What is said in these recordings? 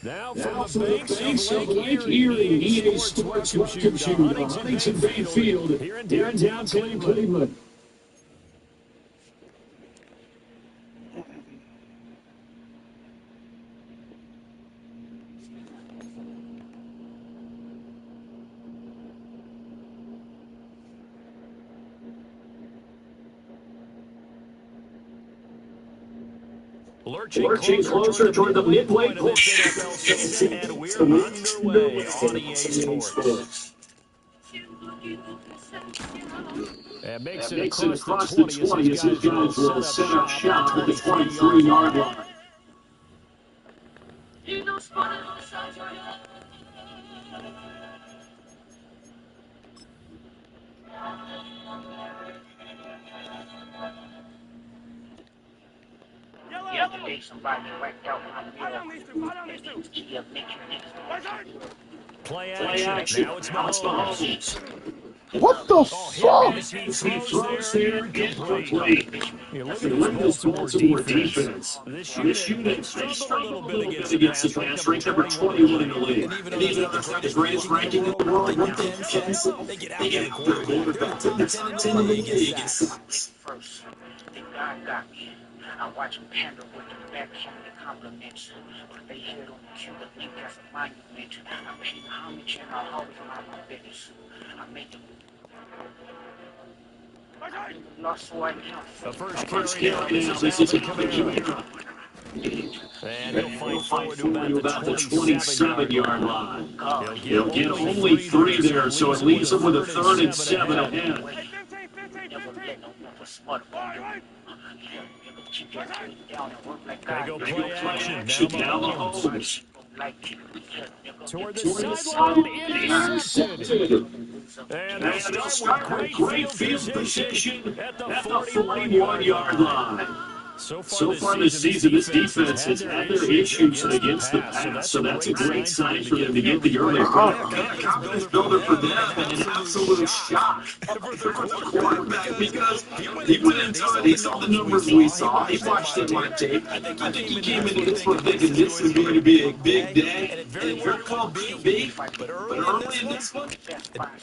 Now from the banks of Lake Erie, EA Sports welcomes you to Huntington Bank Field here in downtown Cleveland. Lurching closer toward the midway point of this NFL season, and we're underway on EA Sports. And makes it across the 20 as his guys will set up shop at the 23-yard line. Yesterday, somebody whacked out my meal. Play action. Now it's Mahomes. What the fuck? He throws there incomplete. This defense. This unit struggled a little bit against the pass, ranked number 21 in the league. And even though they're the greatest ranking in the world, they get out their quarterback to the top 10 in the league. First, God got me. I watch them pander with the back on the compliments. Put their head on the cue, I think that's a monument. I pay homage and I always mind my business. I make them. Lost so I The first carry now, this is coming here. And he'll fight forward to about the 27-yard line. He'll get only 3 there, so it leaves him with a 3rd and 7 ahead. They go play action. Now Mahomes. Toward the sideline, intercepted. And they'll start with great field position at the 41-yard line. So far this season, this defense has had their issues against the pass, so that's a great sign for them to get the early confidence builder for them, and an absolute shock for the quarterback because he went into it, he saw the numbers we saw, he watched it on tape. I think he came into this one thinking this is going to be a big day, and it very well be big, but early in this one,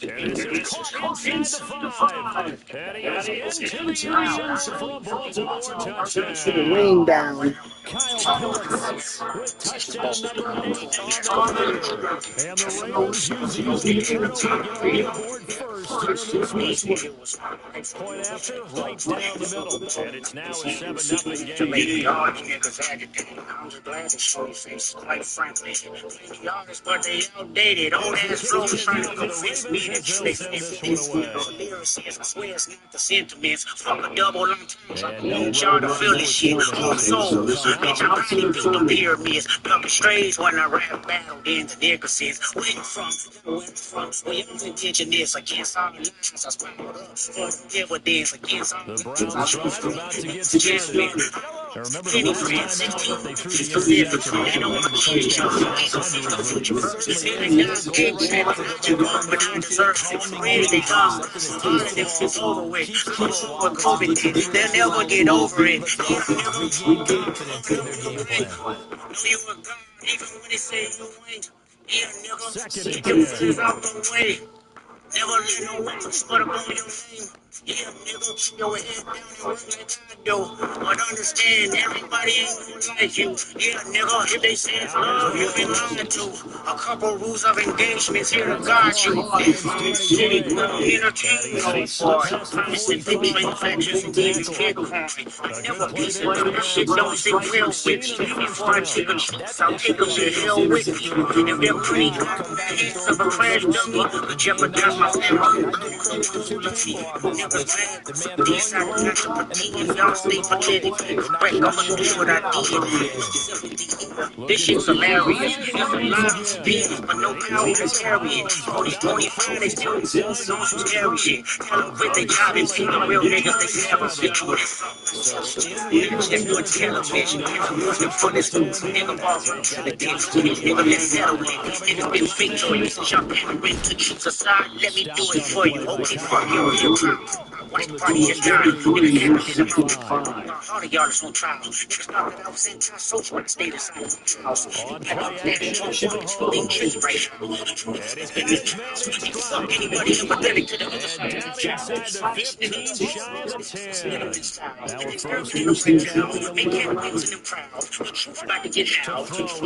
it's caught inside the 5, and he is into the end zone for a Baltimore touchdown. Rain down. Kyle Pitts with touchdown number 8 on the year. And the Raiders using the air to get on board first here in this one. Point after, right down the middle. And it's now a 7-0 to make game. y'all niggas agitated. I'm just glad to show your face, quite frankly. Plenty honest, but they outdated. Old ass flows trying to convince me that you lyricists. I swear it's not the sentiments. Fuck a double long time. I need y'all to feel this shit. Whole soul. Bitch, I'm not even the pyramids. Plucking strays when I rap battle in the niggas. Where you from? Where your intention is against all lies. I sprouted up for dividends against all The Browns drive about to get started. Now remember the last time out that they threw the they'll never get over it. Even when they say you ain't, nigga, you out the way. Never let no one spot up on your name. Yeah, nigga, keep your head down and work like I do. But understand, everybody ain't gonna like you. Yeah, nigga, if they say it's love, you been lied to. A couple rules of engagement's here to guide you. Entertain you for it. Promising things manufacturers and things can't coin. I never be some shit, don't sit real with me. Before I take a chance, I'll take a bit hell with me. And if they're pretty, I'm the hands of a crash dummy. Jeopardize my family. These are not to pretend, y'all stay politically correct. I'ma do what I did. This shit's hilarious. It's a lot of business, but no power is carrying. Only 25, they still exist on some scary shit. Tell them quit their job and see the real niggas they never fit. If you're television, the funnest foods, nigga ball to the dance. Nigga, let's settle it. Nigga, been fake choices. Jump in the ring to choose a side. Let me do it for you. Okay, fuck you. White from the party is down. 23 Nigga can't second be and 5. all of y'all is on trial. Niggas thought that I was in town, so when I stayed inside of trials. On play action, it's Mahomes. And he's got his man in stride. Anybody empathetic to the other And side. down inside the 15, shy of the 10. Now a first and Ain't 10 at the can't 11. wait to proud. The truth about to get To out. throw, it's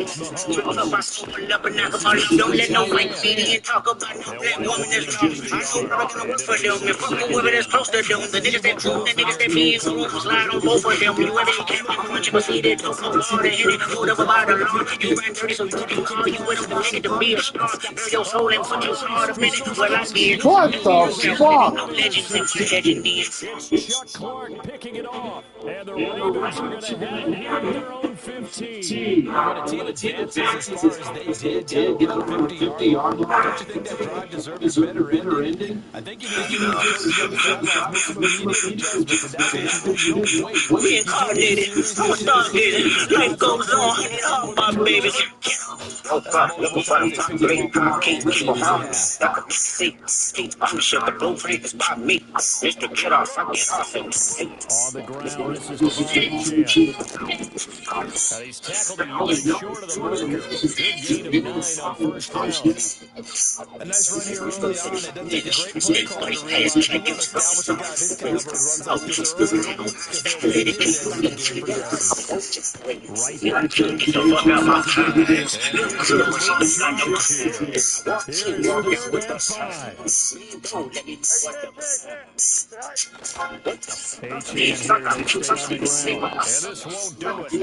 All of Mahomes. us open up and knock 'em out. Don't let no white media talk about no black woman that's wrong. I know I'm gonna work for them and fuck whoever that's close to them. The niggas that true, the niggas that be in groups, slide on both of them. You ever can't be crunch, but see that don't know all the hit it. Hold up about the law. You ran dirty, so you can call you with them. Nigga to be a star. Bury your soul and put your heart a minute. Well, I did. What the fuck? No legends and legend is. It's Chuck Clark picking it off. And the Ravens are going to have it here at their own 15. When a team advances as far as they did, get a 50-yard line, don't you think that drive deserves a better ending? I think you need to go to the sidelines, make some immediate adjustments, and that's what you do. You don't wait. Reincarnated, I'm a star did. Life goes on, oh my baby. The blueprint is by me. Mr. Get Off, I get off it. On the ground, this is Devon Chan. And he's tackled a yard short of the marker. Good gain of 9 on first down. A nice run here early on. It doesn't take a great play caller to realize you want to establish a guy this caliber and runs like this early on because they only did this as the game progresses. Right back to the Here's third and 5. H.N. here to stay on the ground. And this won't do it. He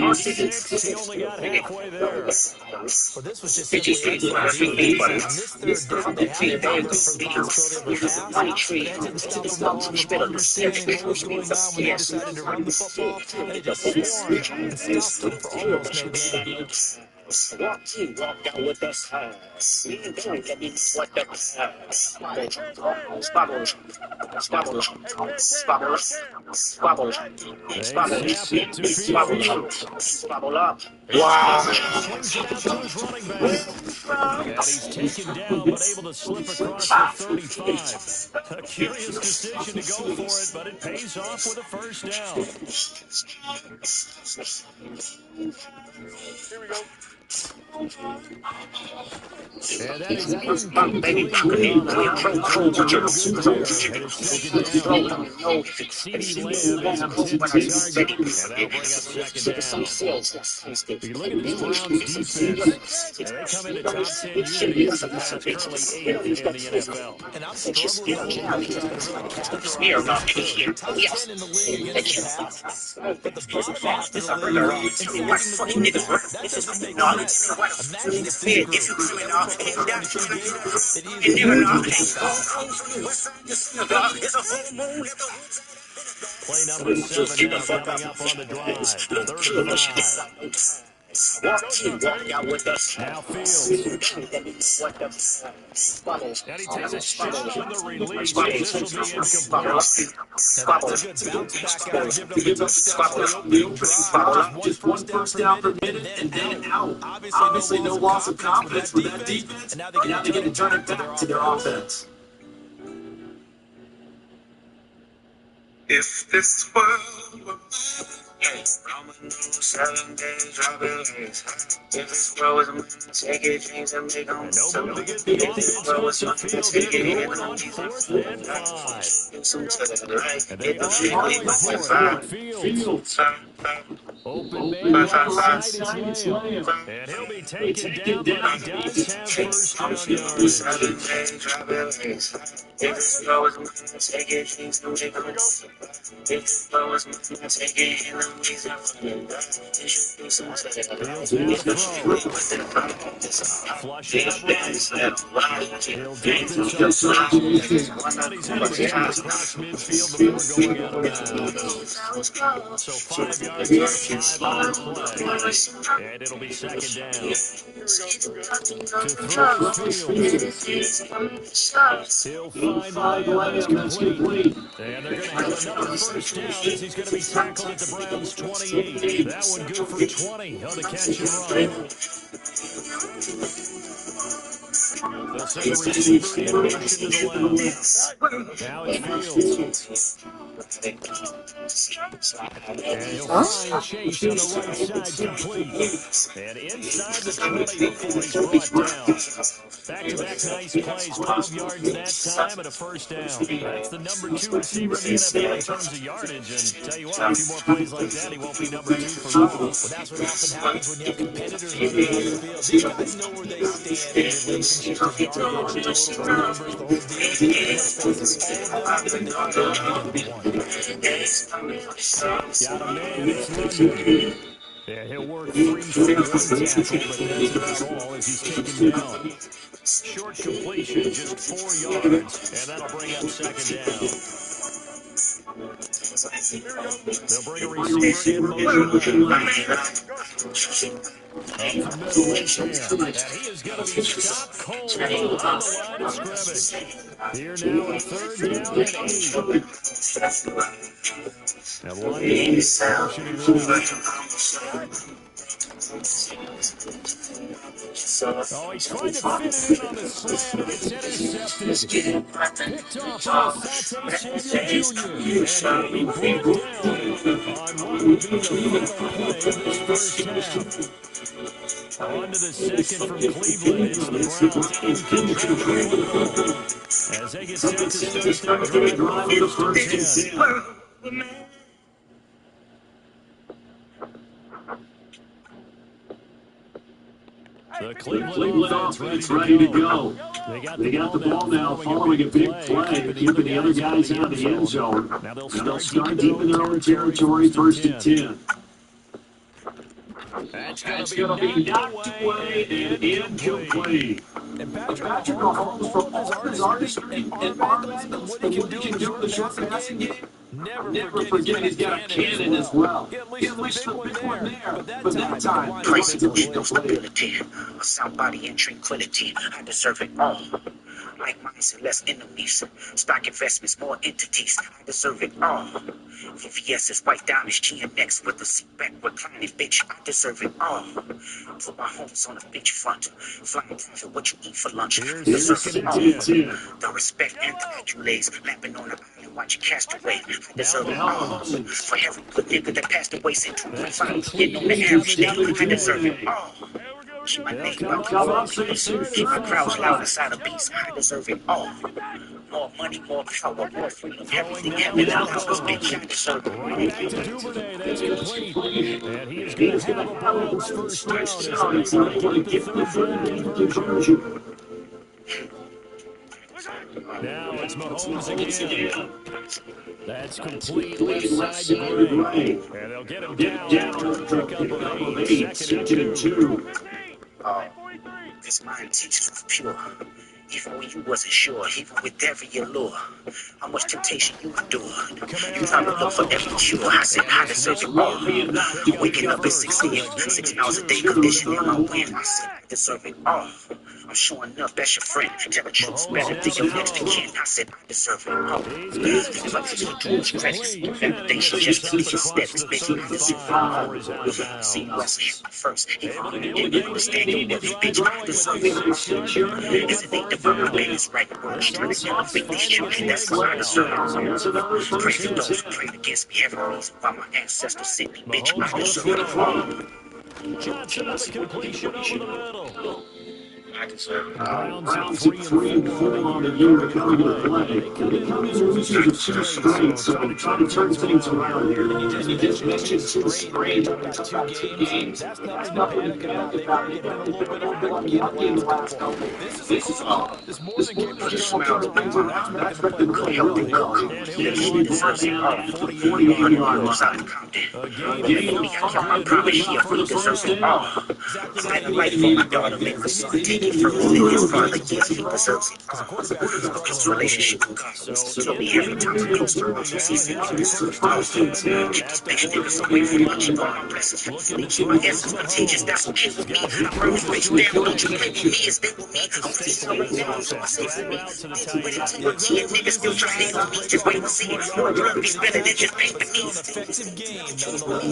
needs 6. He only got halfway there. Well, this was just simply excellent defense. On this third down, they had to opt for the possibility of a pass. That didn't stop them at all from understanding what was going on when they decided to run the football. And they just swarmed and stuffed them for almost no gain. Walk out with us. Let me what the squabble up. Wow. Swings it out to his running back. And he's taken down, but able to slip across the 35. A curious decision to go for it, but it pays off with a first down. Here we go. And that is incomplete. CeeDee Lamb is intended target, and that'll bring up second down. You look at this Browns defense, and they come in a top 10 unit against the pass, currently 8th in the NFL. And I'm struggling with trying to really categorize top 10 in the league against the pass. But the bottom half of the league is leading the quarterback. That doesn't make sense. Imagine if this group Play number 7 now coming up on the drive. Third and 5. Now Fields. And he takes a shot on the release. This will be incomplete. That's a good bounce back out. Give them the touchdown. Just one first down per minute and then out. Obviously no loss of confidence for that defense. And now they get to turn it back to their offense. If this world were Hey, Roman numeral 7 days, drop it legs. If this world was a man, take it, dreams and make them so. Nobody to get the If this offense world off was the a man, field. take They're it, going on 4th and 5. do some to the right. And they Get the are shit, going leave my for it. five. Fields. Open man Five, right five, side is Lamb. And he'll be taken down, but he does have first down 7 yardage. days, drop it legs. If this world was a man, take it, dreams and make them so. If this world was a man, take it, and I'm easy from the back. You should do some to the right. Fields now to throw. Flush it up right. He'll get this up. Somebody's had to get across midfield before going out of bounds. So 5 yards on 5 on the play. And it'll be second down. To throw Fields. He'll find Lamb. It's complete. And they're going to have another first down as he's going to be tackled at the Browns' 28. That one good for 20 on the catch and run. They'll send the receiver in motion to the left. Now it's Fields. And he'll find Chase on the right side, complete. And inside the 20 before he's brought down. Back-to-back nice plays, 12 yards that time and a first down. That's the number 2 receiver in the NFL in terms of yardage. And tell you what, a few more plays like that, he won't be number 2 for long. Well, that's what often happens when you have competitors running down the field. These guys know where they stand in relationship to yardage, totals, numbers, the whole deal. And let's face it, all of them, they are going to be number 1. Got a man, it's London. Yeah, he'll work 3 for 1 tackle, but that's about all as he's taken down. Short completion, just 4 yards, and that'll bring up second down. They'll bring a receiver in motion left. Up the middle, it's him. And he is going to be stopped cold behind the line of scrimmage. Here now at 3rd down and 8. And London motioning right. Oh, he tried to fit it in on the slant, and it's intercepted. Picked off by Asante Samuel Jr. And he broke down on what would be the final play of this first half. On to the second from Cleveland. It's the Browns in control as they get set to start their drive for the first 10. The Cleveland offense ready to go. They got the ball now following a big play, keeping the other guys out of the end zone. Now they'll start deep in their own territory, 1st and 10. That's going to be knocked away and incomplete. And Patrick Mahomes, for all his artistry and arm and what he can do in the short passing game, never forget he's got a cannon as well. He unleashed the big one there, but that time, Praise the no stability, a sound body and tranquility. I deserve it all. Like minds and less enemies. Stock investments, more entities. I deserve it all. VVS is white down his GMX with a seat back reclining, bitch. I deserve it all. Put my homes on the beachfront. Flying private, what you eat for lunch. I deserve it all. The respect and the accolades. Lapping on the island, watch you cast away. I deserve it all. For every good nigga that passed away, said 2.5. Getting on the average day. I deserve it all. Keep my name up, keep my crowds loud inside a beast. I deserve it all. More money, more power, more freedom. Everything happening out of this bitch. I deserve it all. Right back to Duvernay, that's complete. And he is going to have a Browns first down as they able to get the 3rd down conversion. Now it's Mahomes again. That's complete left side to Gray. And they'll get him down after a pick up of 8. 2nd and 2. This mind teaches was pure. Even when you wasn't sure, even with every allure, how much temptation you endured. You found to look for every cure. I said I deserve it all. I'm waking up at 6 a.m., 6 hours a day, conditioning my wind. I said I deserve it all. I'm showing up as your friend. Tell the truth better than your next to kin. I said I deserve it all. These brothers with too much credit. Everything just to take steps. Bitch, I deserve it all. See, Wesley first. He wanted to get me to stand your worth. Bitch, I deserve it all. Is it ain't the my baby's right words. Trying to elevate these children. That's what I deserve it all. Pray for those who prayed against me. Every reason why my ancestors sent me. Bitch, I deserve it all. Johnson with a completion over the middle. I deserve it. Browns at 3 and 4 on the year coming to play. They come in losers of 2 straight, so trying to turn things around here. And you just mentioned 2 straight. Talk about 2 games. That's nothing to panic about. They've already been a little bit unlucky in the last couple. This is more than game to turn things around. That's what they're really well. He deserves it all. 40-yard moves out of Compton. I promise you, he deserves it all. Spend a life for my daughter, make her son take it further than his father. Yes, he deserves it all. A close relationship with God was to kill me every time I'm close to him. He said he deserves it all. Keep these bitch niggas away from lunch and all my blessings. Leech my essence contagious, that's what kills me. I murder bitch down, don't you play with me and stay with me. I'm feeling right now, so I stay for me. With it, niggas still trying to me. Just wait and see. More blood be better than just paint the me.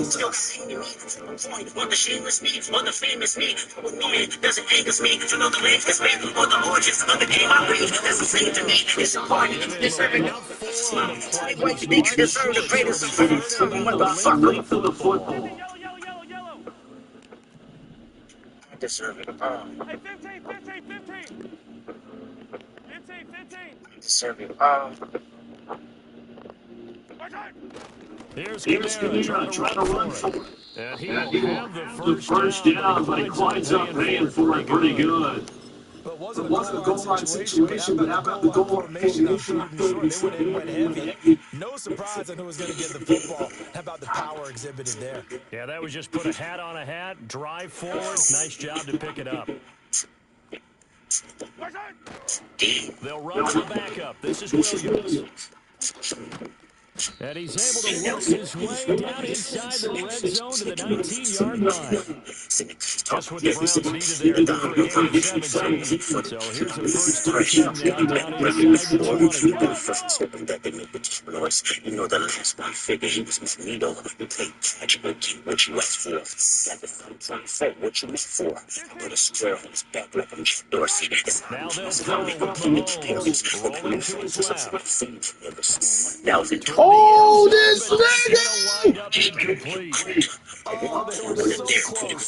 Still seeing me. On the shameless me, on the famous me. With no man doesn't hang us me. You know the legs that spin or the origins of the game I read. That's the same to me. It's a party. Give him Deserving about 4 on the play, but white it's bitch Martin deserve the Schultz greatest that'll be of all third time, down with the length motherfucker. of the football. I deserve it all. Hey, 15, 15, 15. 15, 15. I deserve it all. Here's Here's Kamara Kamara trying to run for it. And he And will he will have the have the first first down, but he winds up paying for it pretty good. But it It wasn't wasn't a goal line situation, but how about the goal line formation on third and short? They went heavy. No surprise on who was going to get the football. How about the power exhibited there? Yeah, that was just put a hat on a hat, drive forward. Nice job to pick it up. They'll run to the backup. This is Williams. And he's able to work his way down inside the red zone to the 19-yard line. Just what the Browns needed there for a gain of 17. So here's a first touchdown now down inside the 20. You know the last one figure, he was Miss Needle. You played catch, what you asked for. 7 what you asked for. Put a square on his back like I'm Jack Dorsey. Now they'll throw with Mahomes, rolling to his left. Oh, this Wind nigga! up incomplete. Oh, they were so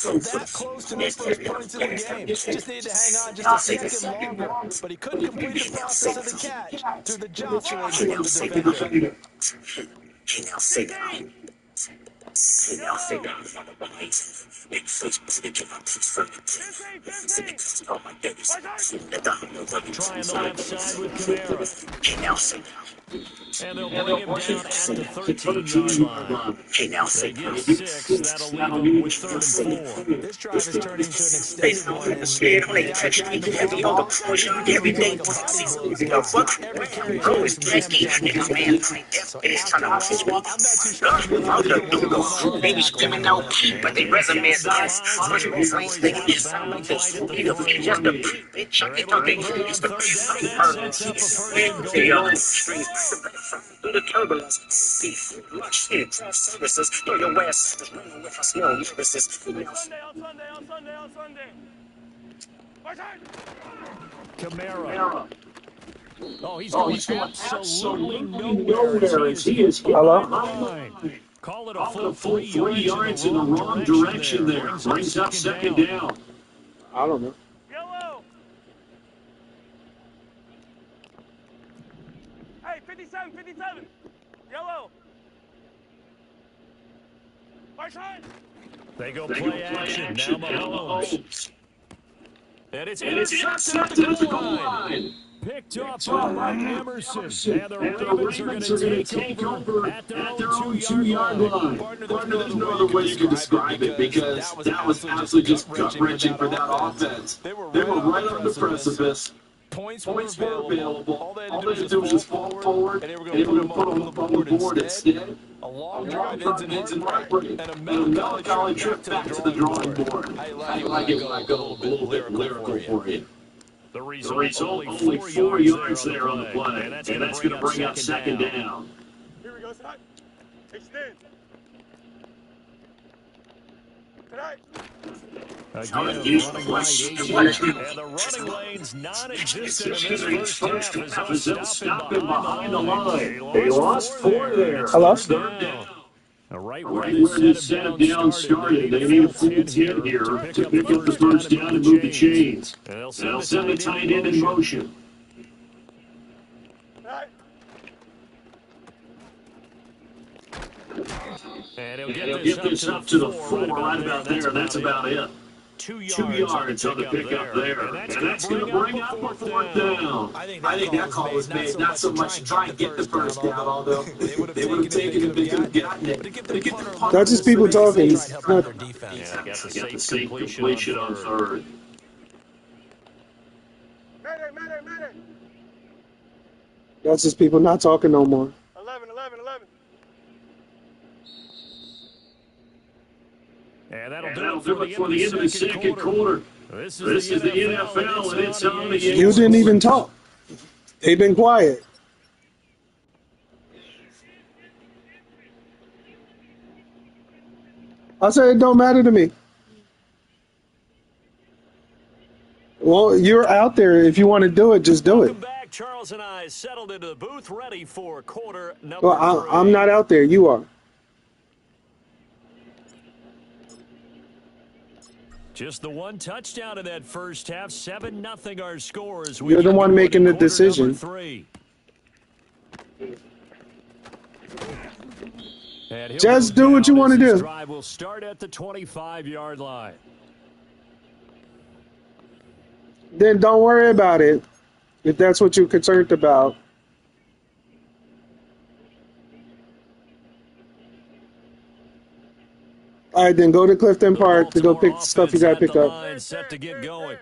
close. That close to their first points of the game. Just needed to hang on just a second longer. But he couldn't complete the process of the catch through the jostling from the defender. He now sit down. He now sit down on the right. Big face, but give up his furniture. Oh my goodness. Trying the left side with Kamara. He now sit down. And they'll bring him down at the 13-yard line. He now They sit get down. 6. That'll leave them with 3rd and 4. This drive is turning into an They extended don't one. understand. Don't even touch me. Heavy on the portion. Every day. You know what? Go is tricky. Niggas, man. It is trying to push me. I'm the dude. They be screaming out keep, but they resume is nice. Special phrase thinking it sound like this. Either we just a bitch. I get talking. It's the they are street. Through the turbulence. Beef. Much in craft services. Throw your ass. Just running with us. No services. Sunday, on Sunday. Kamara. Oh, he's going absolutely nowhere Nowhere as he is. Hello? Call it Call a it full 3 yards in the wrong direction there. Brings up second down. I don't know. Yellow. Hey, 57. Yellow. Right side. They go play action. Now Mahomes. And it's intercepted at Intercepted the goal line. Picked up by Emerson. And the Ravens are going to take over at their own 2-yard line. Partner, there's no other way you can describe it because that was absolutely just gut-wrenching for that offense. They were right on the precipice. Points were available. All they All had they to do was just fall forward, and and they were going to put them on up on the board instead. A long Drive drive ends in heartbreak, and a melancholy trip back to the drawing board. I like it when I go a little bit lyrical for you. The The result, result, only 4 yards there on the play. And that's going to bring up second down. Here we go, side. Extend. Tonight. Again, running right 80. And the running lane's non-existent in this first half as they'll stop him behind the line. They lost 4 there. Hello? Third down. Right Where this setup down started, they need a full 10 here to pick up the first down and move the chains. And They'll send the tight end in motion. Tonight. And He'll get this up to the 4 right about there. That's about it. 2 2 yards on the pickup there. And that's going to bring up a 4th down. I think that call was made not so much to try and get the first down, although they would have taken it if they could have gotten it. To get the punter That's just people talking. right help out their defense. Yeah, got Got the the safe safe completion on 3rd. Matter. That's just people not talking no more. 11. And And that'll do it for the end of the second quarter. This is the NFL, and it's on the You didn't even talk. They been quiet. I said it don't matter to me. As Well, you're out there. If you want to do it, just do it. Welcome back. Charles and I settled into the booth, ready for quarter number Well, 3. I'm not out there. You are. Just the one touchdown in that first half. 7-0 our scores. You're the one making the decision. 3. Just do what you want to do. Drive will start at the 25-yard line. Then don't worry about it if that's what you're concerned about. All right, then go to Clifton Park to go pick the stuff you got to pick up. Set to get going.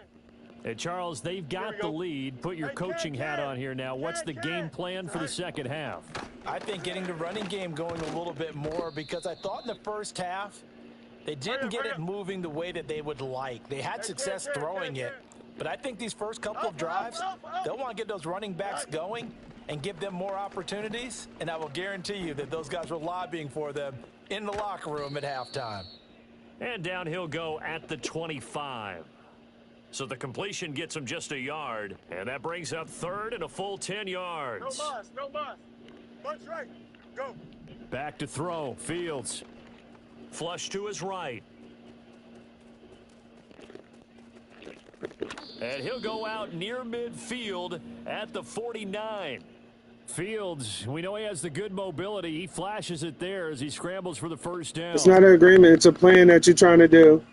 Hey, Charles, they've got the lead. Put your coaching hat on here now. What's the game plan for the second half? I think getting the running game going a little bit more, because I thought in the first half they didn't get it moving the way that they would like. They had success throwing it, but I think these first couple of drives, they'll want to get those running backs going and give them more opportunities, and I will guarantee you that those guys were lobbying for them in the locker room at halftime. And down he'll go at the 25. So the completion gets him just a yard, and that brings up third and a full 10 yards. No bus. Bunch right. Go. Back to throw. Fields. Flush to his right. And he'll go out near midfield at the 49. Fields, we know he has the good mobility. He flashes it there as he scrambles for the first down. It's not an agreement. It's a plan that you're trying to do.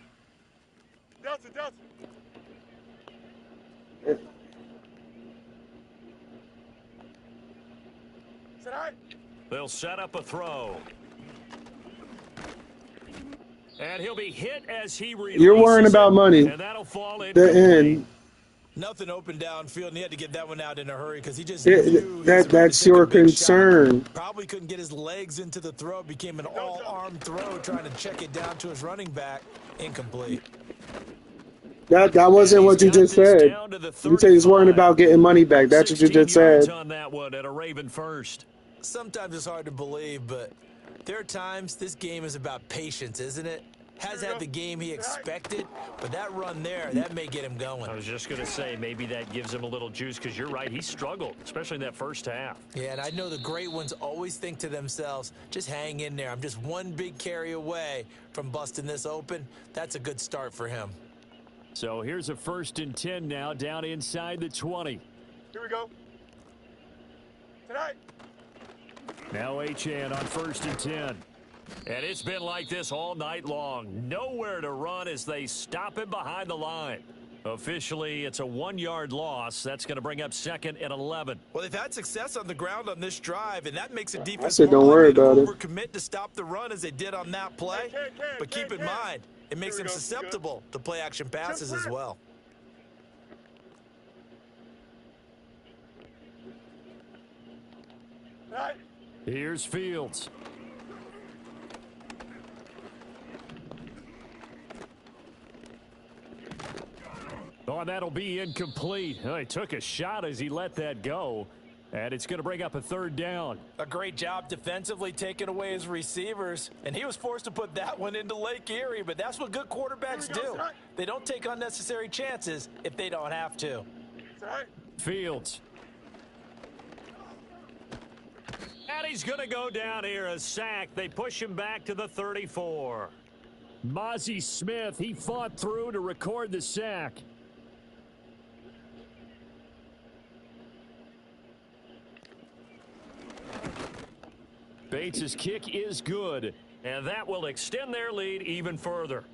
Delta. Sit high. They'll set up a throw. And he'll be hit as he releases. You're worrying about money. And that'll fall in The end. Nothing open downfield, and he had to get that one out in a hurry because he just That's your concern. Probably couldn't get his legs into the throw. Became an all-arm throw, trying to check it down to his running back. Incomplete. That wasn't what you just said. You said he's worrying about getting money back. That's what you just said. On that one at a Raven first. Sometimes it's hard to believe, but there are times this game is about patience, isn't it? Has had the game he expected, but that run there, that may get him going. I was just going to say, maybe that gives him a little juice, because you're right, he struggled, especially in that first half. Yeah, and I know the great ones always think to themselves, just hang in there. I'm just one big carry away from busting this open. That's a good start for him. So here's a 1st and 10 now, down inside the 20. Here we go. Tonight. Now Achane on 1st and 10. And it's been like this all night long. Nowhere to run as they stop him behind the line. Officially, it's a 1-yard loss. That's going to bring up 2nd and 11. Well, they've had success on the ground on this drive, and that makes a defense I said don't worry about it. overcommit to stop the run as they did on that play. But keep in mind, it makes them susceptible to play-action passes as well. Tonight. Here's Fields. Oh, that'll be incomplete. Oh, he took a shot as he let that go. And it's going to bring up a 3rd down. A great job defensively taking away his receivers. And he was forced to put that one into Lake Erie. But that's what good quarterbacks do. They don't take unnecessary chances if they don't have to. Fields. And he's going to go down here, a sack. They push him back to the 34. Mozzie Smith, he fought through to record the sack. Bates' kick is good, and that will extend their lead even further.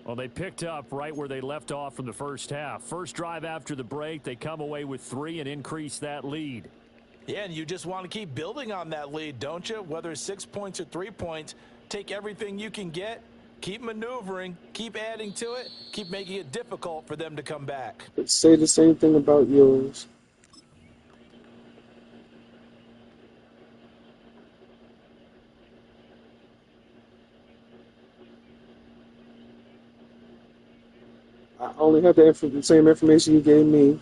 Well, they picked up right where they left off from the first half. First drive after the break, they come away with 3 and increase that lead. Yeah, and you just want to keep building on that lead, don't you? Whether it's 6 points or 3 points, take everything you can get, keep maneuvering, keep adding to it, keep making it difficult for them to come back. Say the same thing about yours. I only have the same information you gave me.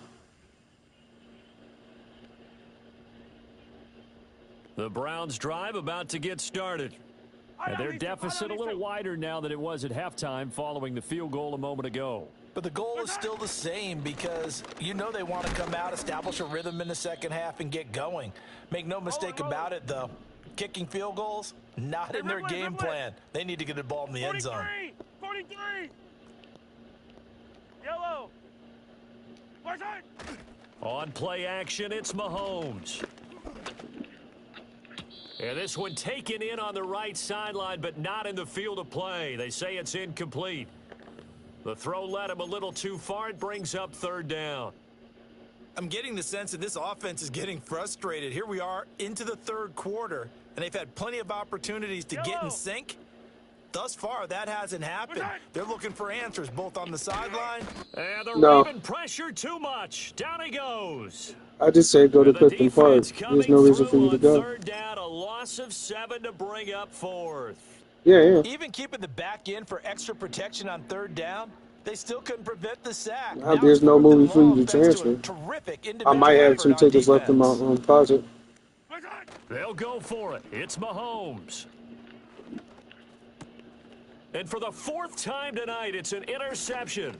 The Browns drive about to get started. And their deficit a little wider now than it was at halftime following the field goal a moment ago. But the goal is still the same because you know they want to come out, establish a rhythm in the second half, and get going. Make no mistake about it, though. Kicking field goals, not in their game plan. They need to get the ball in the end zone. 43! Yellow! Far side! On play action, it's Mahomes. And this one taken in on the right sideline, but not in the field of play. They say it's incomplete. The throw led him a little too far. It brings up third down. I'm getting the sense that this offense is getting frustrated. Here we are into the third quarter, and they've had plenty of opportunities to get in sync. Thus far, that hasn't happened. They're looking for answers both on the sideline. And the Raven pressure too much. Down he goes. I just said go to Clifton Park. There's no reason for you to go. Third down, a loss of 7 to bring up fourth. Yeah. Even keeping the back in for extra protection on third down, they still couldn't prevent the sack. There's no movie for you to transfer. I might have 2 tickets left in my closet. They'll go for it. It's Mahomes. And for the 4th time tonight, it's an interception.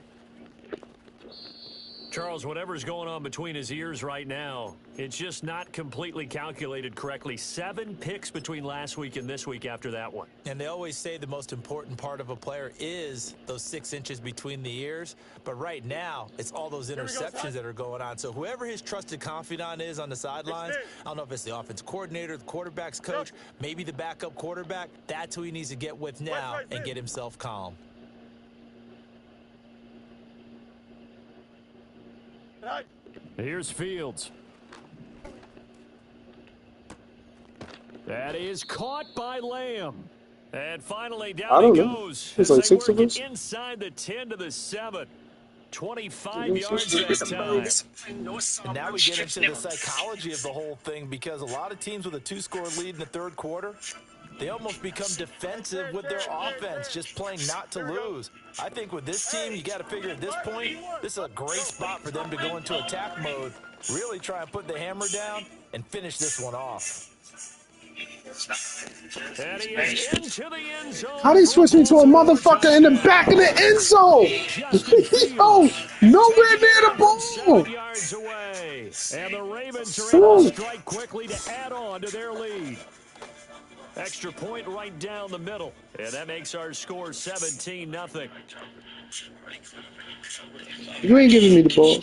Charles, whatever's going on between his ears right now, it's just not completely calculated correctly. 7 picks between last week and this week after that one. And they always say the most important part of a player is those 6 inches between the ears. But right now, it's all those interceptions that are going on. So whoever his trusted confidant is on the sidelines, I don't know if it's the offense coordinator, the quarterback's coach, maybe the backup quarterback, that's who he needs to get with now and get himself calm. Here's Fields. That is caught by Lamb. And finally down he goes. It's like 6 of us. Inside the 10 to the 7. 25 yards that time. And now we get into the psychology of the whole thing because a lot of teams with a 2-score lead in the third quarter, they almost become defensive with their offense, just playing not to lose. I think with this team, you got to figure at this point, this is a great spot for them to go into attack mode, really try and put the hammer down and finish this one off. And he is into the end zone. How they switch me to a motherfucker in the back of the end zone? Yo, nowhere near the ball. 7 yards away. And the Ravens are able to strike quickly to add on to their lead. Extra point right down the middle. And that makes our score 17-0. You ain't giving me the ball.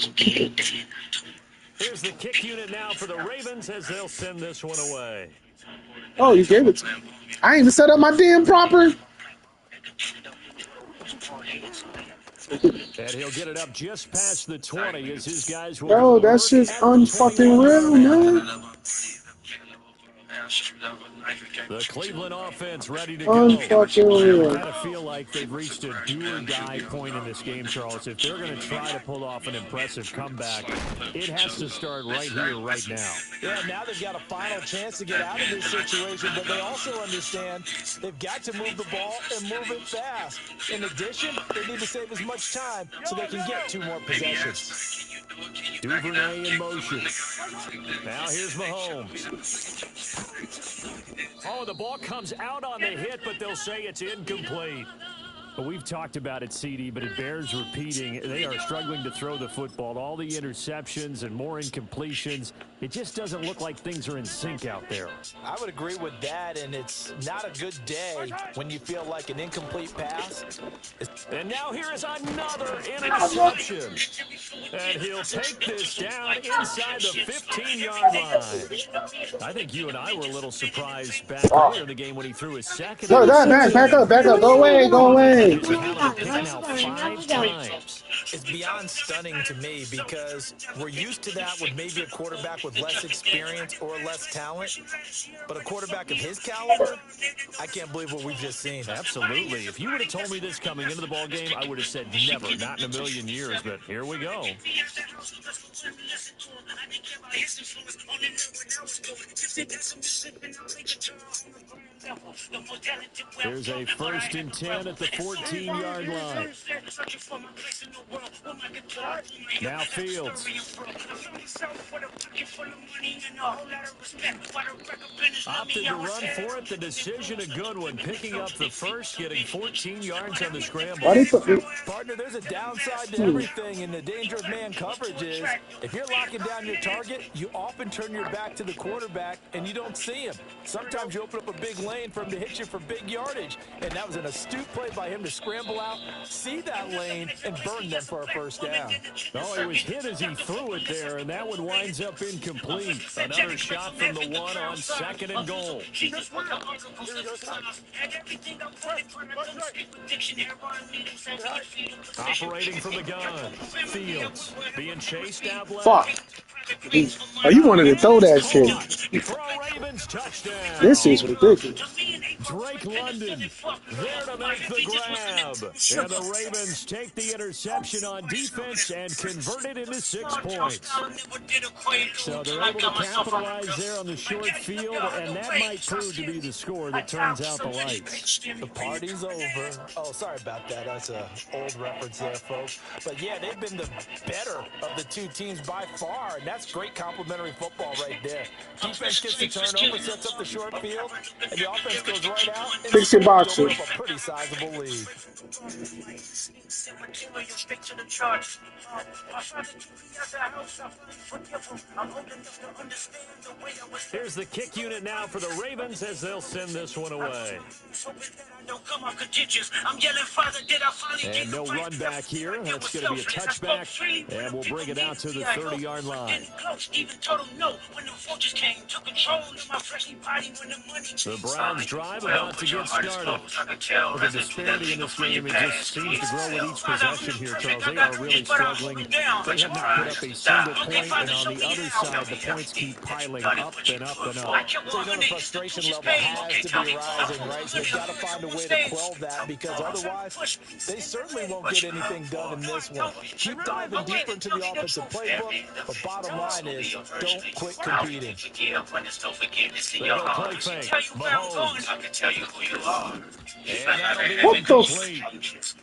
Here's the kick unit now for the Ravens as they'll send this one away. Oh, you gave it to me. I ain't even set up my damn proper. And he'll get it up just past the 20 as his guys will. Yo, that's just unfucking real, man. The Cleveland offense ready to go. Unfucking real. I gotta feel like they've reached a do-or-die point in this game, Charles. If they're going to try to pull off an impressive comeback, it has to start right here, right now. Yeah, now they've got a final chance to get out of this situation, but they also understand they've got to move the ball and move it fast. In addition, they need to save as much time so they can get 2 more possessions. Duvernay in motion. Now here's Mahomes. Oh, the ball comes out on the hit, but they'll say it's incomplete. Well, we've talked about it, CD, but it bears repeating. They are struggling to throw the football. All the interceptions and more incompletions. It just doesn't look like things are in sync out there. I would agree with that, and it's not a good day when you feel like an incomplete pass. And now here is another interception. And he'll take this down inside the 15-yard line. I think you and I were a little surprised back earlier in the game when he threw his second. No, back up. Go away. It's beyond stunning to me because we're used to that with maybe a quarterback with less experience or less talent. But a quarterback of his caliber, I can't believe what we've just seen. Absolutely. If you would have told me this coming into the ball game, I would have said never, not in a million years. But here we go. Here's a 1st and 10 at the 14-yard line. Now Fields. Opted to run for it. The decision a good one. Picking up the first, getting 14 yards on the scramble. Partner, there's a downside to everything, and the danger of man coverage is if you're locking down your target, you often turn your back to the quarterback and you don't see him. Sometimes you open up a big lane for him to hit you for big yardage, and that was an astute play by him to scramble out, see that lane, and burn them for a first down. Oh, he was hit as he threw it there, and that one winds up incomplete. Another shot from the one on 2nd and goal. Operating from the gun. Fields being chased out left. Fuck. Oh, you wanted to throw that shit. Ravens touchdown. This is ridiculous. Drake London there to make the grab. And the Ravens take the interception on defense and convert it into 6 points. So they're able to capitalize there on the short field, and that might prove to be the score that turns out the lights. The party's over. Oh, sorry about that. That's an old reference there, folks. But, yeah, they've been the better of the two teams by far, and that's great complimentary football right there. Defense gets the turnover, sets up the short field, and the offense goes right out and Fix your boxer. a pretty sizable lead. Here's the kick unit now for the Ravens as they'll send this one away. And no run back here. That's going to be a touchback, and we'll bring it out to the 30-yard line. The Browns drive about to get started. The disparity in this game, it just seems to grow with each possession here, Charles. They are really struggling. They have not put up a single point, and on the other side, the points keep piling up and up and up. So you know the frustration level has to be rising, right? So they've got to find a way to quell that, because otherwise they certainly won't get anything done in this one. Keep diving deeper into the offensive playbook, but bottom line is don't quit competing. They'll play fake. Mahomes. I can tell you who you are. And that'll be What the incomplete.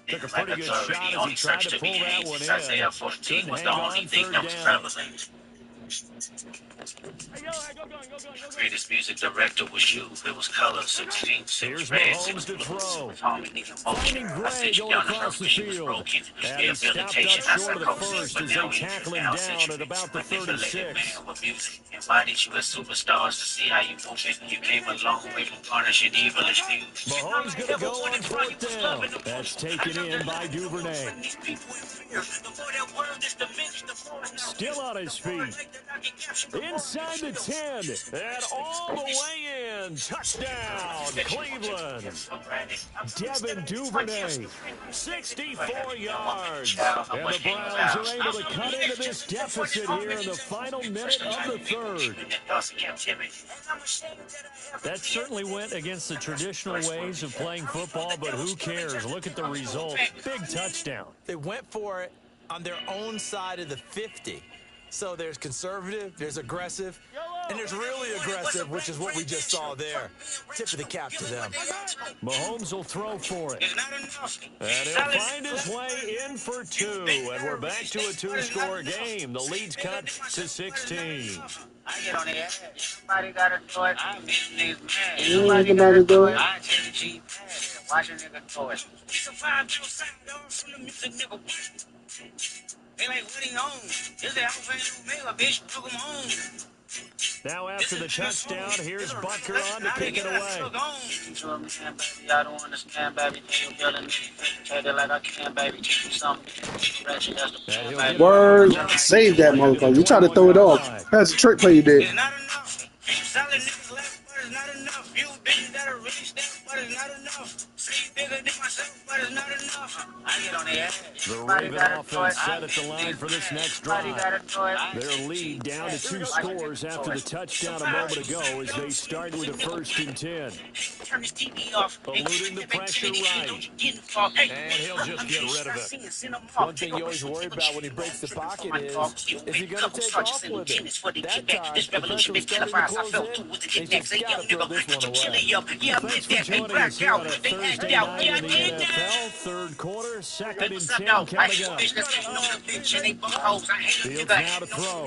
Took a pretty good shot as he tried to pull that one in. Isaiah 14 was the only thing that was relevant. The greatest music director was you. It was color 16. Here's Mahomes to throw. Finding Gray going across the field. And he stopped up short of the first as they tackle him down at about the 36. Invited you as superstars to see how you move it. You came a long way from garnishing evilish views. Mahomes going to go on 4th down. That's taken in by Duvernay. Still on his feet. Inside the 10. And all the way in. Touchdown, Cleveland. Devin Duvernay. 64 yards. And the Browns are able to cut into this deficit here in the final minute of the 3rd. That certainly went against the traditional ways of playing football, but who cares? Look at the result. Big touchdown. They went for it on their own side of the 50. So there's conservative, there's aggressive, and there's really aggressive, which is what we just saw there. Tip of the cap to them. Mahomes will throw for it. And he'll find his way in for 2. And we're back to a 2-score game. The lead's cut to 16. I get on the ass. Somebody got to do it. I'm getting these mad. Somebody got to do it. I take the G pad. Watch a nigga do it. They like, what he on? This the Alpha and Omega, bitch. Took him home. Now after the touchdown, here's Butker on to kick it away. I don't understand, baby. Take it like I can, baby. Teach me something. Word. Save that motherfucker. You try to throw it off. That's a trick play you did. It's not enough. Solid niggas left, but it's not enough. You bitches that are really step, but it's not enough. See bigger than myself, but it's not enough. I get on the ass. The Raven offense set at the line for this next drive. Their lead down to 2 scores after the touchdown a moment ago as they start with a 1st and 10. Turn this TV off. Eluding the pressure right. And he'll just get rid of it. One thing you always worry about when he breaks the pocket is he going to take off with it? That time, the pressure was starting to close in. They just got to throw this one away. Thanks for joining us here on a Thursday night in the NFL. Third quarter, 2nd and 10 coming up. Fields now to throw.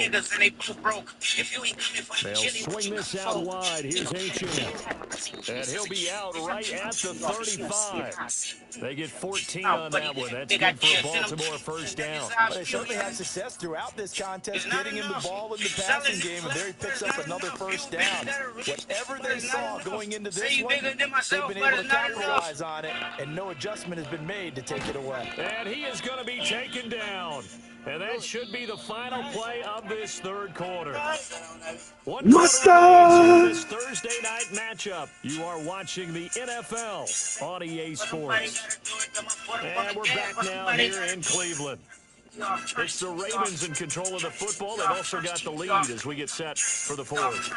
They'll swing this out wide. Here's Achane. And he'll be out right at the 35. They get 14 on that one. That's good for a Baltimore 1st down. But they certainly had success throughout this contest, getting him the ball in the passing game, and there he picks up another 1st down. Whatever they saw going into this one, they've been able to capitalize on it, and no adjustment has been made to take it away. And he is going to be taken down. And that should be the final play of this 3rd quarter. Mustard! This Thursday night matchup. You are watching the NFL on EA Sports. And we're back now here in Cleveland. It's the Ravens in control of the football. They've also got the lead as we get set for the 4th.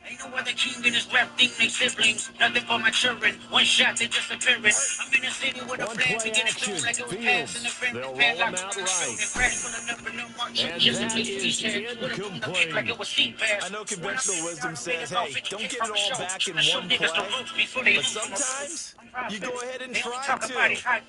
Ain't no other king in this rap thing, they siblings. Nothing for my children. One shot, they disappearing. I'm in the city with a plan to get it through like it was passing the friend. They'll roll them out right. And that is incomplete. I know conventional wisdom says, hey, don't get it all back in one play. But sometimes you go ahead and try to.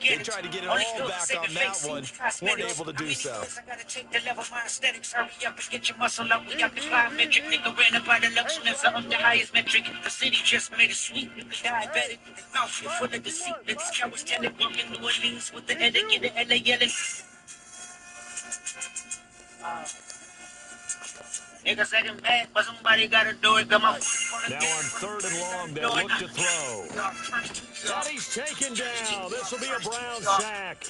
They tried to get it all back on that one. Weren't able to do so. I gotta take the level my aesthetics. Hurry up and get your muscle up. We got the plyometric. Nigga ran up by the luxuries of the highest metric. The city just made it sweet. The diabetic. Mouth full of deceit. This guy was telling. Walking New Orleans with the etiquette. The LA yelling. Niggas acting bad, but somebody gotta do it. Come on. Now on 3rd and long, they'll look to throw. And he's taken down. This will be a Brown sack.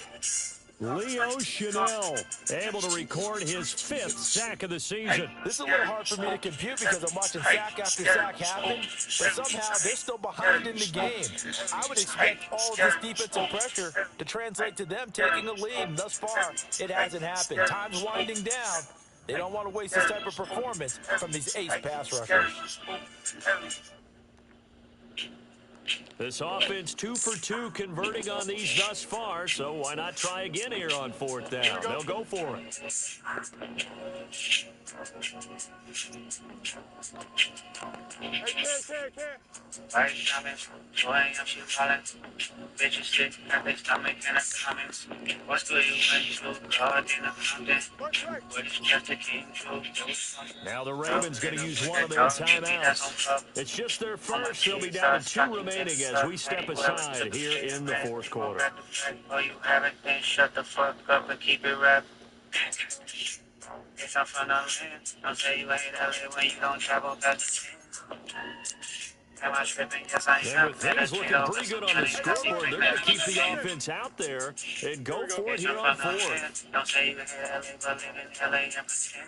Leo Chanel able to record his 5th sack of the season. This is a little hard for me to compute because I'm watching sack after sack happen, but somehow they're still behind in the game. I would expect all of this defensive pressure to translate to them taking a lead, and thus far, it hasn't happened. Time's winding down. They don't want to waste this type of performance from these ace pass rushers. This offense 2 for 2 converting on these thus far, so why not try again here on 4th down? They'll go for it. Bitches sick, got their stomach in the comments. What's good, you when you do God in the mountain? What is just a king to? Now the Ravens going to use one of their timeouts. It's just their first. They'll be down to 2 remaining as we step aside here in the 4th quarter. Oh, you haven't, then shut the fuck up and keep it rap. It's up for no man. Don't say you hate LA when you don't travel past the Am I tripping? Yes, I am. And with things looking pretty good on the scoreboard, they're going to keep the offense out there and go for it here on 4th. Don't say you hate LA, but live in LA and pretend.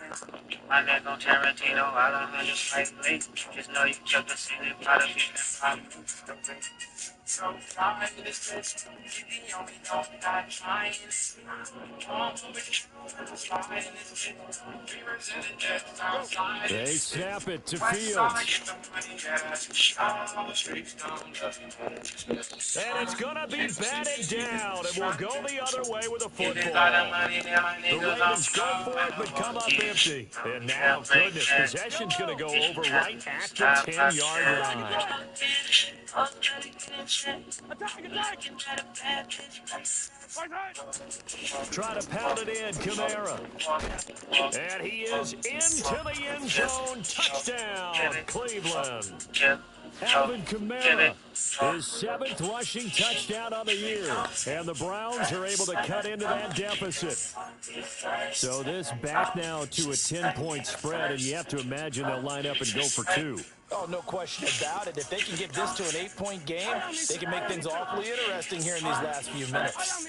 My neck on Tarantino, I don't know just like me. Just know you took the ceiling, part of you and probably. So fly in this bitch, you the only know that I'm trying. They snap it to Fields. And it's going to be batted down, and we'll go the other way with a football. The Ravens go for it, but come up empty. And now, goodness, possession's going to go over right at the 10-yard line. Try to pound it in, Kamara. And he is into the end zone. Touchdown, Cleveland. Alvin Kamara, his 7th rushing touchdown on the year. And the Browns are able to cut into that deficit. So this back now to a 10-point spread, and you have to imagine they'll line up and go for 2. Oh, no question about it. If they can get this to an 8-point game, they can make things awfully interesting here in these last few minutes.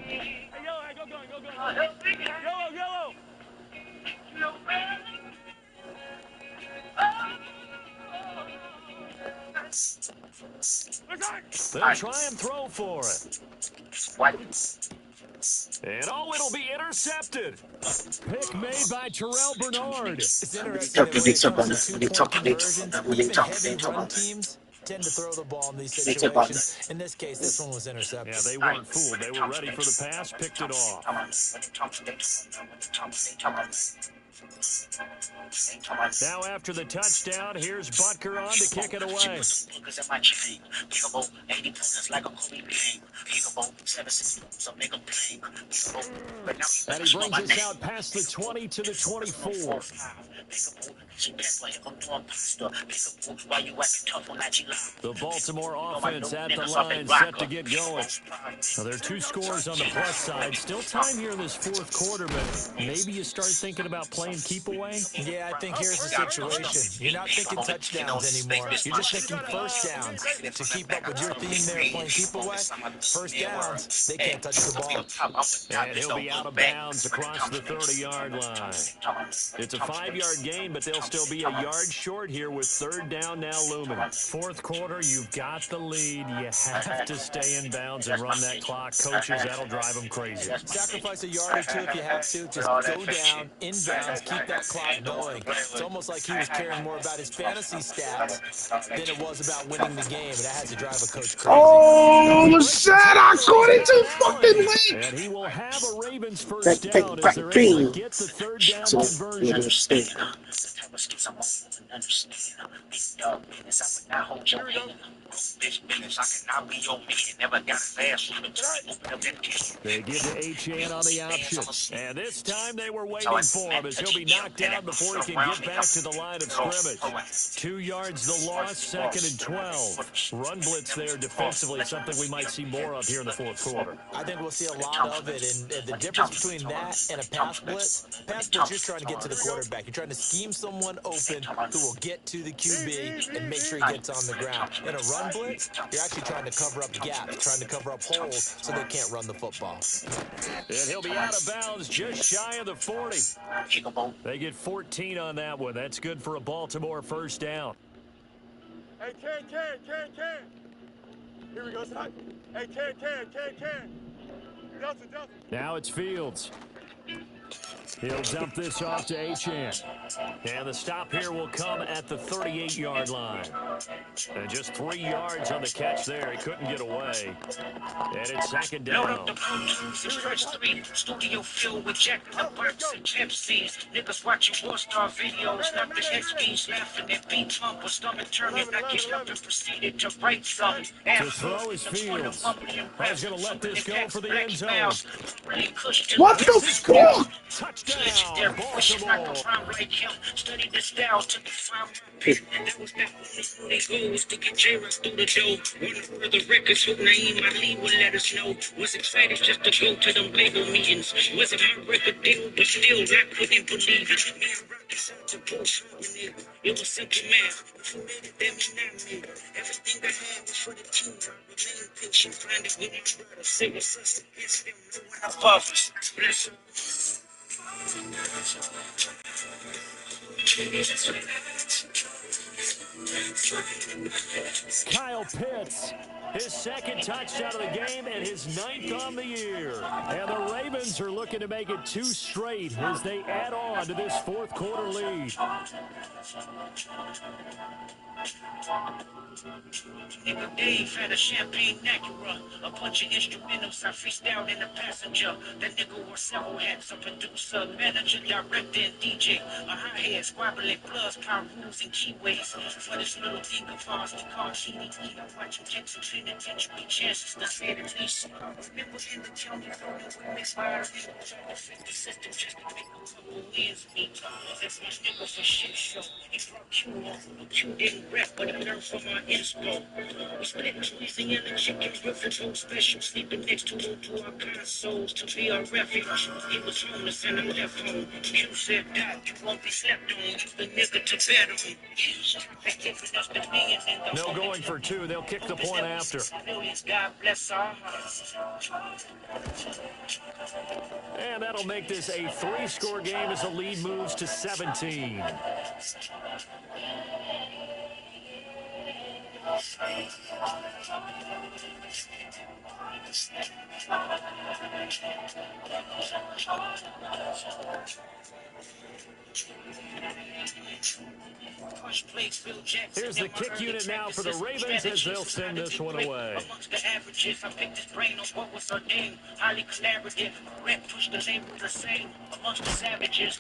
Hey, yellow, go. Yellow. They'll try and throw for it. What? And it'll be intercepted. Pick made by Terrell Bernard. It's interesting that when it comes to two-point conversions, even heavy run teams tend to throw the ball in these situations. In this case, this one was intercepted. Yeah, they weren't fooled. They were ready for the pass, picked it off. Now after the touchdown, here's Butker on to kick it away. And he brings us out past the 20 to the 24. The Baltimore offense at the line, set to get going. Now, there are 2 scores on the plus side. Still time here in this fourth quarter, but maybe you start thinking about playing keep away? Yeah, I think here's the situation. You're not thinking touchdowns anymore. You're just thinking first downs. To keep up with your theme there, playing keep away, first downs, they can't touch the ball. And he'll be out of bounds across the 30-yard line. It's a 5-yard gain, but they'll still be a yard short here with third down now looming. Fourth quarter, you've got the lead. You have to stay in bounds and run that clock. Coaches, that'll drive them crazy. Sacrifice a yard or 2 if you have to. Just go down, in bounds, keep that clock going. It's almost like he was caring more about his fantasy stats than it was about winning the game. That has to drive a coach crazy. Oh, shit! I caught it too fucking late. And he will have a Ravens first down as they're able to get the third down conversion. They give to Achane on the option. And this time they were waiting for him as he'll be knocked out before he can get back to the line of scrimmage. 2 yards the loss, 2nd and 12. Run blitz there defensively, something we might see more of here in the fourth quarter. I think we'll see a lot of it, and the difference between that and a pass blitz, you're trying to get to the quarterback. You're trying to scheme someone open who will get to the QB and make sure he gets on the ground. In a run blitz, you're actually trying to cover up gaps, trying to cover up holes so they can't run the football. And he'll be out of bounds just shy of the 40. They get 14 on that one. That's good for a Baltimore first down. Hey, Ken. Here we go, son. Hey, Ken. Justin. Now it's Fields. He'll dump this off to Achane. And the stop here will come at the 38-yard line. And just 3 yards on the catch there. He couldn't get away. And it's second down. Studio filled with Jack in the Box and Pepsis. Niggas watching War Star videos, not the XBs laughing at beat bump or stomach turning. I get up and proceeded to write something. To throw his Fields. I was going to let this go for the end zone. What the fuck? Touchdown, Baltimore. Study the style to define and that was back when they goes to get J-Rock through the door. One of the records who Naeem Ali would let us know. Was excited just to go to them label meetings. Was it my record deal, but still I couldn't believe it. Man, rock decided to pull something. It was simple math. If you made it, that mean I made it. Everything I had was for the team. I remain patient, find it with my brother. Say what's us against them. No one I fathers. Bless them. Kyle Pitts, his second touchdown of the game and his 9th on the year. And the Ravens are looking to make it 2 straight as they add on to this fourth quarter lead. Nigga Dave had a champagne Acura, a bunch of instrumentals I freestyled in the passenger. That nigga wore several hats, a producer, manager, director, and DJ. A hi-hat, squabbling plus, power rules, and keyways. For this little thing of ours, the car CDT, I watch him take some penitentiary chances to say the least. Remember in the county, we mixed my ideas, tried to fit the system just to make a couple wins meet. That's my nigga for shit show. He brought Q on, Q didn't rap, but he learned from my inspo. We split Louisiana chicken, Griffin so special, sleeping next to him to our consoles to be our refuge. He was homeless and I left home. Q said, Doc, you won't be slept on. You the nigga to bet on. They giving us the millions in the No going for 2. They'll kick the point after. Millions, God bless our hearts. And that'll make this a 3-score game as the lead moves to 17. Here's the kick unit now for the Ravens as they'll send this one away. Amongst the averages, I picked his brain on what was ordained. Highly collaborative, Red pushed the label the same. Amongst the savages,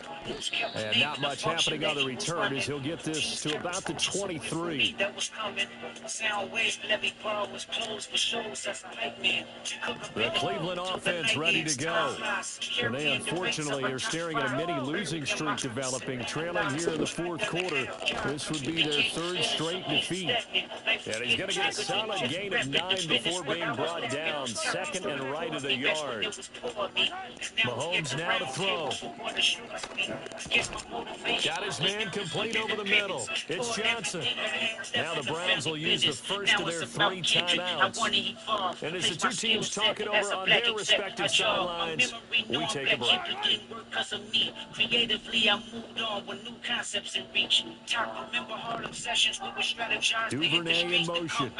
and not much happening on the return as he'll get this to about the 23. That was coming. Sound wave, levy bar was closed for shows as a hype man. The Cleveland offense ready to go. And they unfortunately are staring at a mini losing streak developing, trailing here in the fourth quarter. This would be their third straight defeat. And he's going to get a solid gain of 9 before being brought down. Second and right of the yard. Mahomes now to throw. Got his man complete over the middle. It's Johnson. Now the Browns will use the first of their 3 timeouts. And as the two teams talk it over on their respective sidelines, we take a break. Creatively, I moved on with new concepts in reach. Remember Harlem sessions we would strategize. Duvernay in motion.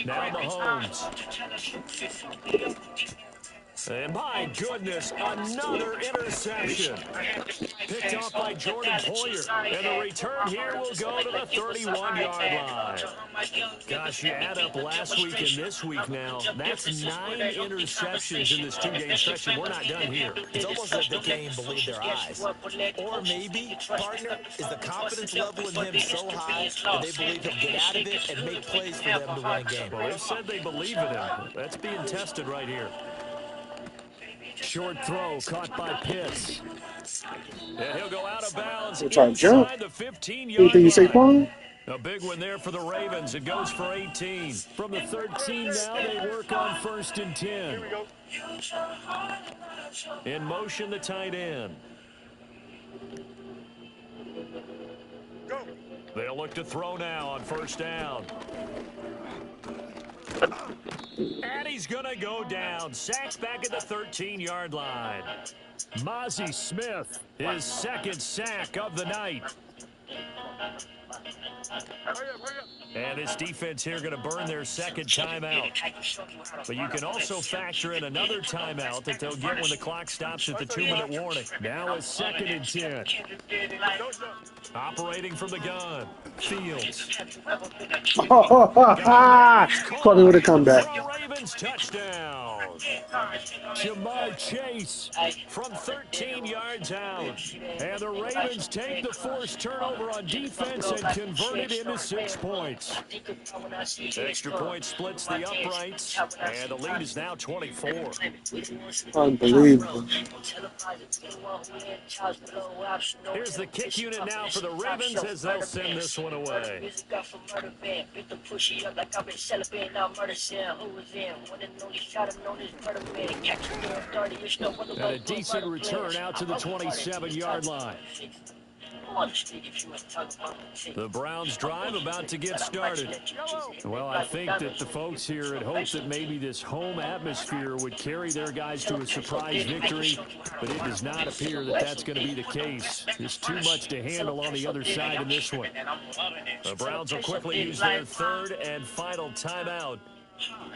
Now Mahomes. And my goodness, another interception. Picked off by Jordan Poyer. And the return here will go to the 31-yard line. Gosh, you add up last week and this week now. That's 9 interceptions in this 2-game stretch, and we're not done here. It's almost as if they can't even believe their eyes. Or maybe, partner, is the confidence level in him so high that they believe he'll get out of it and make plays for them to win a game. Well, they've said they believe in him. That's being tested right here. Short throw caught by Pitts. And he'll go out of bounds inside the 15-yard line. A big one there for the Ravens. It goes for 18. From the 13 now, they work on 1st and 10. In motion, the tight end. They'll look to throw now on 1st down. And he's going to go down. Sacked back at the 13-yard line. Mozzie Smith, his 2nd sack of the night. And his defense here going to burn their 2nd timeout. But you can also factor in another timeout that they'll get when the clock stops at the 2-minute warning. Now it's 2nd and 10. Operating from the gun. Fields. Caught me with a comeback. Ravens touchdown. Jamar Chase from 13 yards out. And the Ravens take the forced turnover on defense and convert it into 6 points. Extra point splits the uprights, and the lead is now 24. Unbelievable. Here's the kick unit now for the Ravens as they'll send this one away. And a decent return out to the 27-yard line. The Browns drive about to get started. Well, I think that the folks here had hoped that maybe this home atmosphere would carry their guys to a surprise victory, but it does not appear that that's going to be the case. There's too much to handle on the other side in this one. The Browns will quickly use their 3rd and final timeout.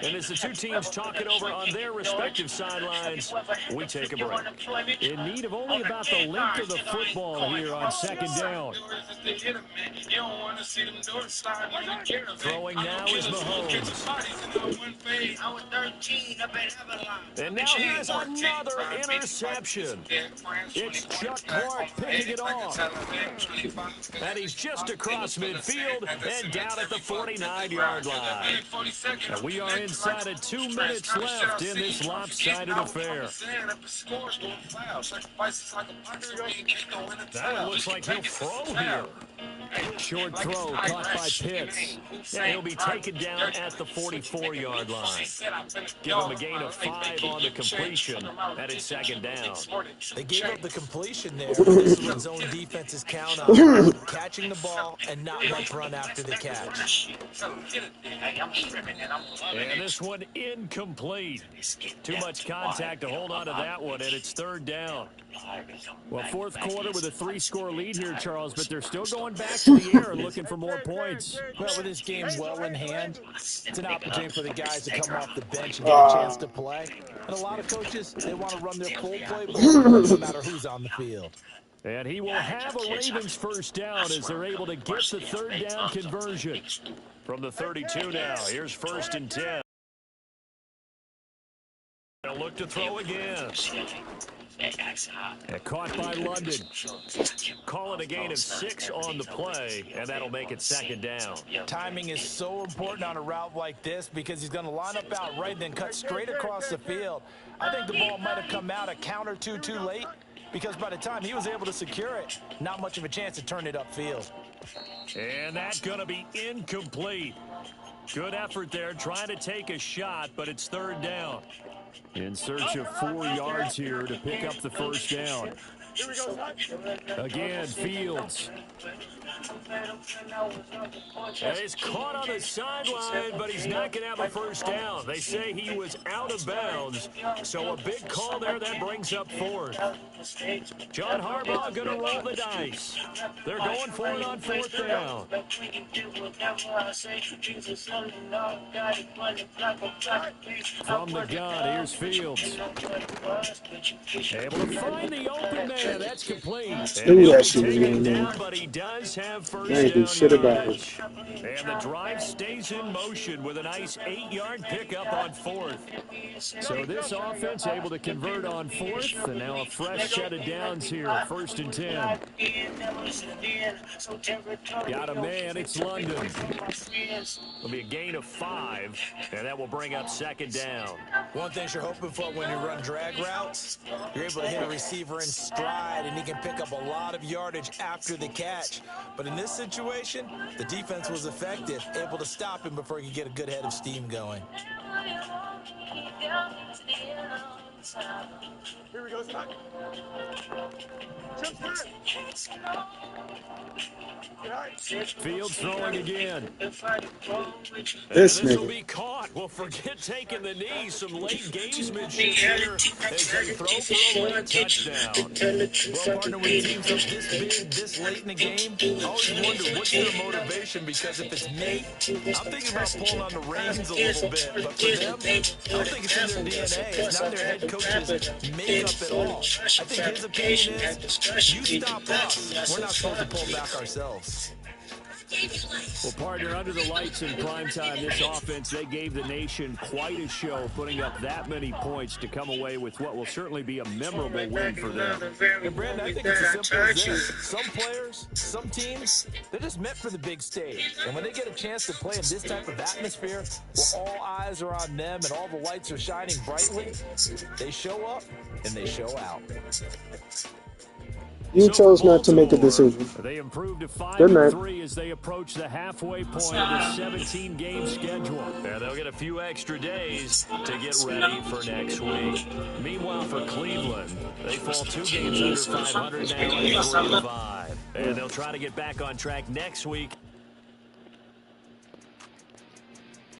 And as the two teams talk it over on their respective sidelines, we take a break. In need of only about the length of the football here on 2nd down. Throwing now is Mahomes. And now here's another interception. It's Chuck Clark picking it off. And he's just across midfield and down at the 49-yard line. And we are inside of 2 minutes left in this lopsided affair. That looks like he'll throw here. Short throw caught by Pitts. And he'll be taken down at the 44-yard line. Give him a gain of 5 on the completion. That is 2nd down. They gave up the completion there. This is what zone defenses count on. Catching the ball and not much run after the catch. And this one incomplete. Too much contact to hold on to that one, and it's 3rd down. Well, 4th quarter with a 3-score lead here, Charles, but they're still going back to the air and looking for more points. Well, with this game well in hand, it's an opportunity for the guys to come off the bench and get a chance to play. And a lot of coaches, they want to run their full playbook no matter who's on the field. And he will have a Ravens first down as they're able to get the third down conversion. From the 32 now, here's 1st and 10. They'll look to throw again. Caught by London. Call it a gain of 6 on the play, and that'll make it 2nd down. Timing is so important on a route like this because he's going to line up out right and then cut straight across the field. I think the ball might have come out a count or two too late because by the time he was able to secure it, not much of a chance to turn it upfield. And that's going to be incomplete. Good effort there, trying to take a shot, but it's 3rd down. In search of 4 yards here to pick up the first down. Again, Fields. And he's caught on the sideline, but he's not going to have a first down. They say he was out of bounds, so a big call there that brings up 4th. John Harbaugh going to roll the dice. They're going for it on 4th down. From the gun, here's Fields. Able to find the open man. That's complete. And he'll be taken down, but he does have first down yardage. And the drive stays in motion with a nice 8-yard pickup on 4th. So this offense able to convert on 4th, and now a fresh set of downs here, 1st and 10. Got a man, it's London. It'll be a gain of 5, and that will bring up 2nd down. One thing you're hoping for when you run drag routes, you're able to hit a receiver in stride, and he can pick up a lot of yardage after the catch. But in this situation, the defense was effective, able to stop him before he could get a good head of steam going. Here we go, Scott. Fields throwing again. This This will nigga. be caught. Well, forget taking the knee. Some late gamesmanship here as they throw for a late touchdown. Well, partner, when teams up this big, this late in the game, I always wonder what's their motivation, because if it's me, I'm thinking about pulling on the reins a little bit. But for them, I don't think it's in their DNA. It's not their head coach's makeup at all. I think his opinion is, you stop us. We're not supposed to pull back ourselves. Well, partner, under the lights in primetime, this offense, they gave the nation quite a show, putting up that many points to come away with what will certainly be a memorable win for them. And Brandon, I think it's as simple as this. Some players, some teams, they're just meant for the big stage. And when they get a chance to play in this type of atmosphere, where all eyes are on them and all the lights are shining brightly, they show up and they show out. You chose not to make a decision. They improved to Good night. 5-3 as they approach the halfway point of the 17-game schedule. And they'll get a few extra days to get ready for next week. Meanwhile, for Cleveland, they fall 2 games under 500 now at 3-5. And they'll try to get back on track next week